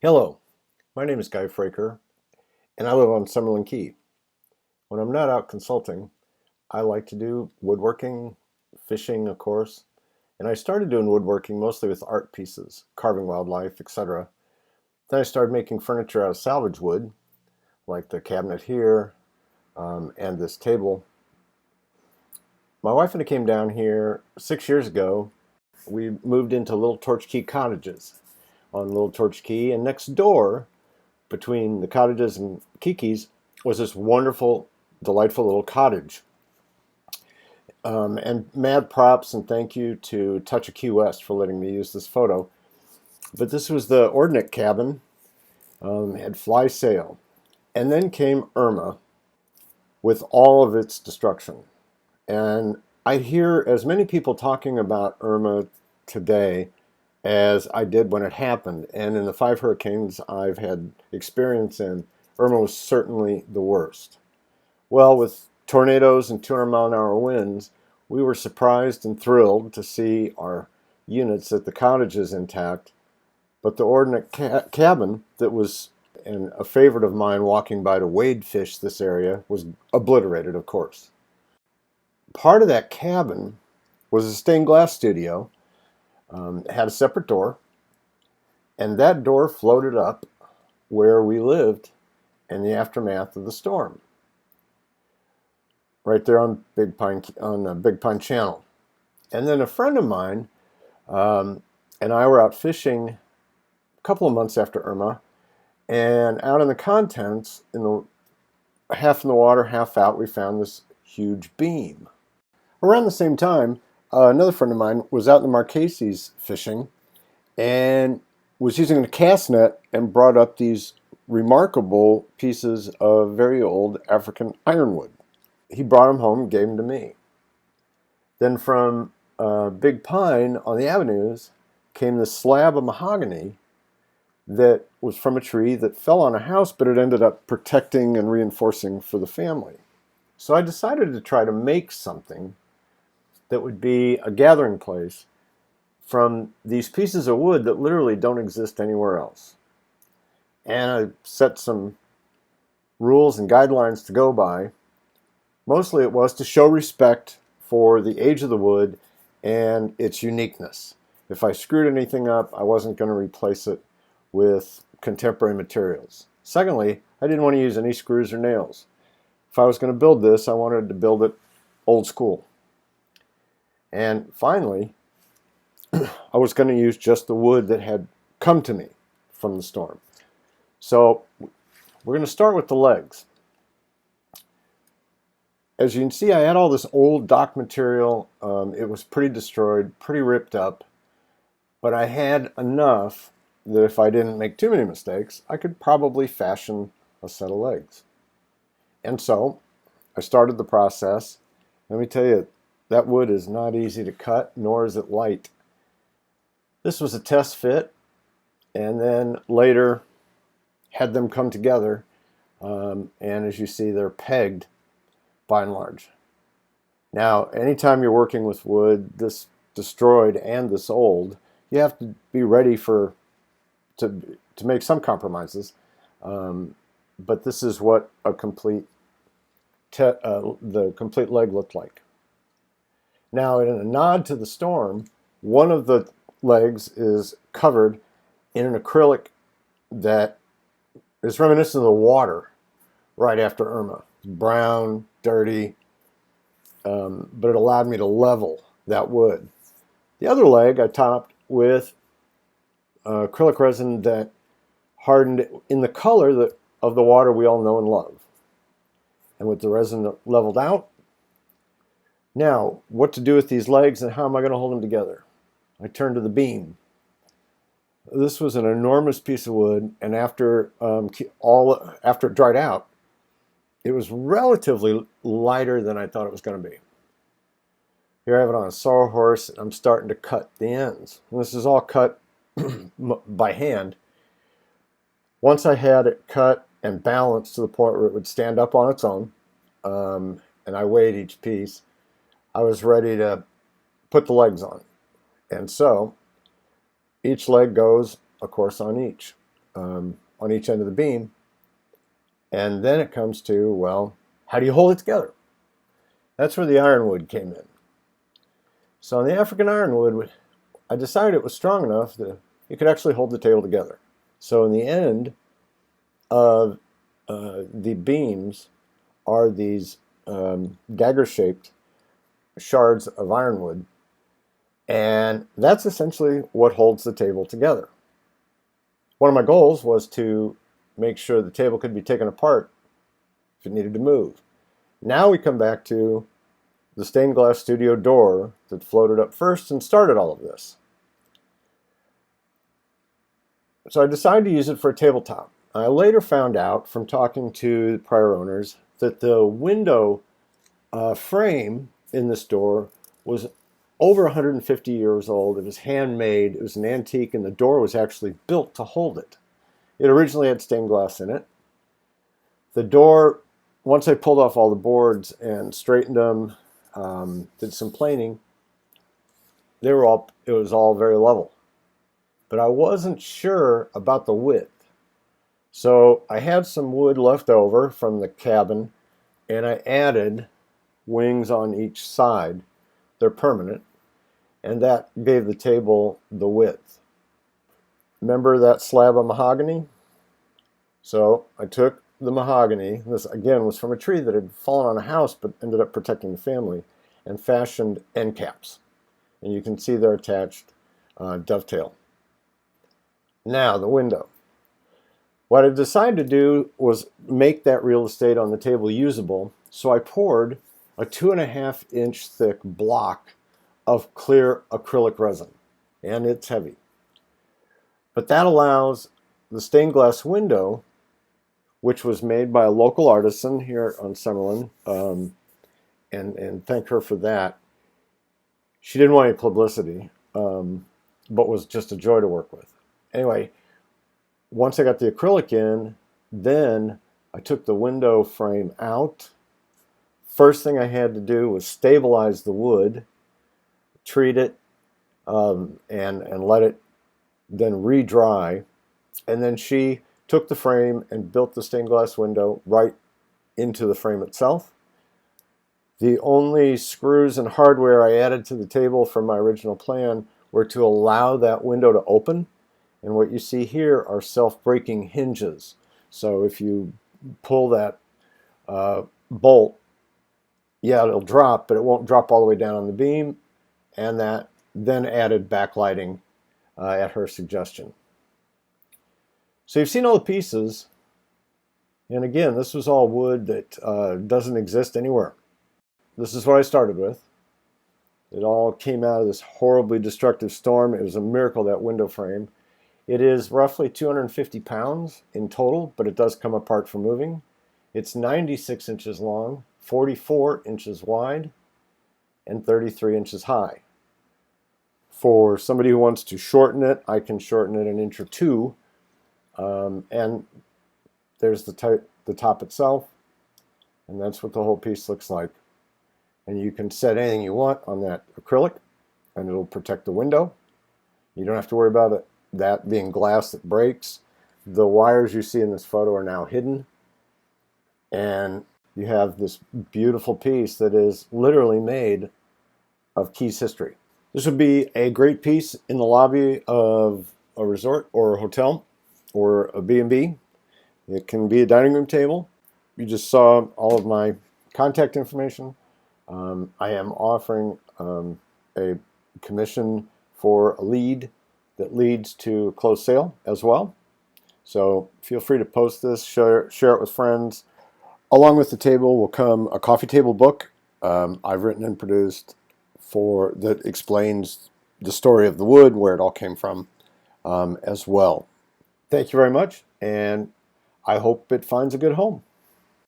Hello, my name is Guy Fraker, and I live on Summerland Key. When I'm not out consulting, I like to do woodworking, fishing, of course, and I started doing woodworking mostly with art pieces, carving wildlife, etc. Then I started making furniture out of salvage wood, like the cabinet here and this table. My wife and I came down here 6 years ago. We moved into Little Torch Key Cottages on Little Torch Key, and next door between the Cottages and Kiki's was this wonderful, delightful little cottage. And mad props and thank you to Touch of Key West for letting me use this photo. But this was the ordnance cabin, had fly sail. And then came Irma with all of its destruction. And I hear as many people talking about Irma today as I did when it happened. And in the 5 hurricanes I've had experience in, Irma was certainly the worst. Well, with tornadoes and 200-mile-an-hour winds, we were surprised and thrilled to see our units at the cottages intact, but the ordnance cabin that was a favorite of mine walking by to wade fish this area was obliterated, of course. Part of that cabin was a stained glass studio. It had a separate door, and that door floated up where we lived in the aftermath of the storm, right there on Big Pine Channel. And then a friend of mine and I were out fishing a couple of months after Irma, and out in the contents, half in the water, half out, we found this huge beam. Around the same time, another friend of mine was out in the Marquesas fishing and was using a cast net and brought up these remarkable pieces of very old African ironwood. He brought them home and gave them to me. Then from Big Pine on the avenues came this slab of mahogany that was from a tree that fell on a house, but it ended up protecting and reinforcing for the family. So I decided to try to make something that would be a gathering place from these pieces of wood that literally don't exist anywhere else. And I set some rules and guidelines to go by. Mostly it was to show respect for the age of the wood and its uniqueness. If I screwed anything up, I wasn't going to replace it with contemporary materials. Secondly, I didn't want to use any screws or nails. If I was going to build this, I wanted to build it old school. And finally, I was going to use just the wood that had come to me from the storm. So we're going to start with the legs. As you can see, I had all this old dock material. It was pretty destroyed, pretty ripped up, but I had enough that if I didn't make too many mistakes, I could probably fashion a set of legs. And so I started the process. Let me tell you, that wood is not easy to cut, nor is it light. This was a test fit, and then later had them come together, and as you see, they're pegged by and large. Now, anytime you're working with wood this destroyed and this old, you have to be ready to make some compromises, but this is what a the complete leg looked like. Now, in a nod to the storm, one of the legs is covered in an acrylic that is reminiscent of the water right after Irma. It's brown, dirty, but it allowed me to level that wood. The other leg I topped with acrylic resin that hardened in the color of the water we all know and love. And with the resin leveled out, now, what to do with these legs and how am I going to hold them together? I turned to the beam. This was an enormous piece of wood, and after it dried out, it was relatively lighter than I thought it was going to be. Here I have it on a sawhorse, and I'm starting to cut the ends. And this is all cut by hand. Once I had it cut and balanced to the point where it would stand up on its own, and I weighed each piece, I was ready to put the legs on. And so each leg goes, of course, on each. on each end of the beam. And then it comes to, well, how do you hold it together? That's where the ironwood came in. So on the African ironwood, I decided it was strong enough that it could actually hold the table together. So in the end of the beams are these dagger-shaped shards of ironwood, and that's essentially what holds the table together. One of my goals was to make sure the table could be taken apart if it needed to move. Now we come back to the stained glass studio door that floated up first and started all of this. So I decided to use it for a tabletop. I later found out from talking to the prior owners that the window frame in this door was over 150 years old. It was handmade, it was an antique, and the door was actually built to hold it. It originally had stained glass in it. The door, once I pulled off all the boards and straightened them, did some planing, it was all very level. But I wasn't sure about the width. So I had some wood left over from the cabin, and I added wings on each side. They're permanent, and that gave the table the width. Remember that slab of mahogany? So I took the mahogany, this again was from a tree that had fallen on a house but ended up protecting the family, and fashioned end caps. And you can see they're attached dovetail. Now the window. What I decided to do was make that real estate on the table usable, so I poured a 2.5-inch thick block of clear acrylic resin, and it's heavy. But that allows the stained glass window, which was made by a local artisan here on Summerland, and thank her for that. She didn't want any publicity, but was just a joy to work with. Anyway, once I got the acrylic in, then I took the window frame out. First thing I had to do was stabilize the wood, treat it, and let it then re-dry. And then she took the frame and built the stained glass window right into the frame itself. The only screws and hardware I added to the table from my original plan were to allow that window to open. And what you see here are self-breaking hinges. So if you pull that bolt, yeah, it'll drop, but it won't drop all the way down on the beam. And that then added backlighting at her suggestion. So you've seen all the pieces. And again, this was all wood that doesn't exist anywhere. This is what I started with. It all came out of this horribly destructive storm. It was a miracle, that window frame. It is roughly 250 pounds in total, but it does come apart for moving. It's 96 inches long, 44 inches wide, and 33 inches high. For somebody who wants to shorten it, I can shorten it 1 inch or 2. And there's the top itself, and that's what the whole piece looks like. And you can set anything you want on that acrylic, and it'll protect the window. You don't have to worry about it, that being glass that breaks. The wires you see in this photo are now hidden, and you have this beautiful piece that is literally made of Keys history. This would be a great piece in the lobby of a resort or a hotel or a B&B. It can be a dining room table. You just saw all of my contact information. I am offering a commission for a lead that leads to a closed sale as well. So feel free to post this, share it with friends. Along with the table will come a coffee table book I've written and produced that explains the story of the wood, where it all came from as well. Thank you very much, and I hope it finds a good home.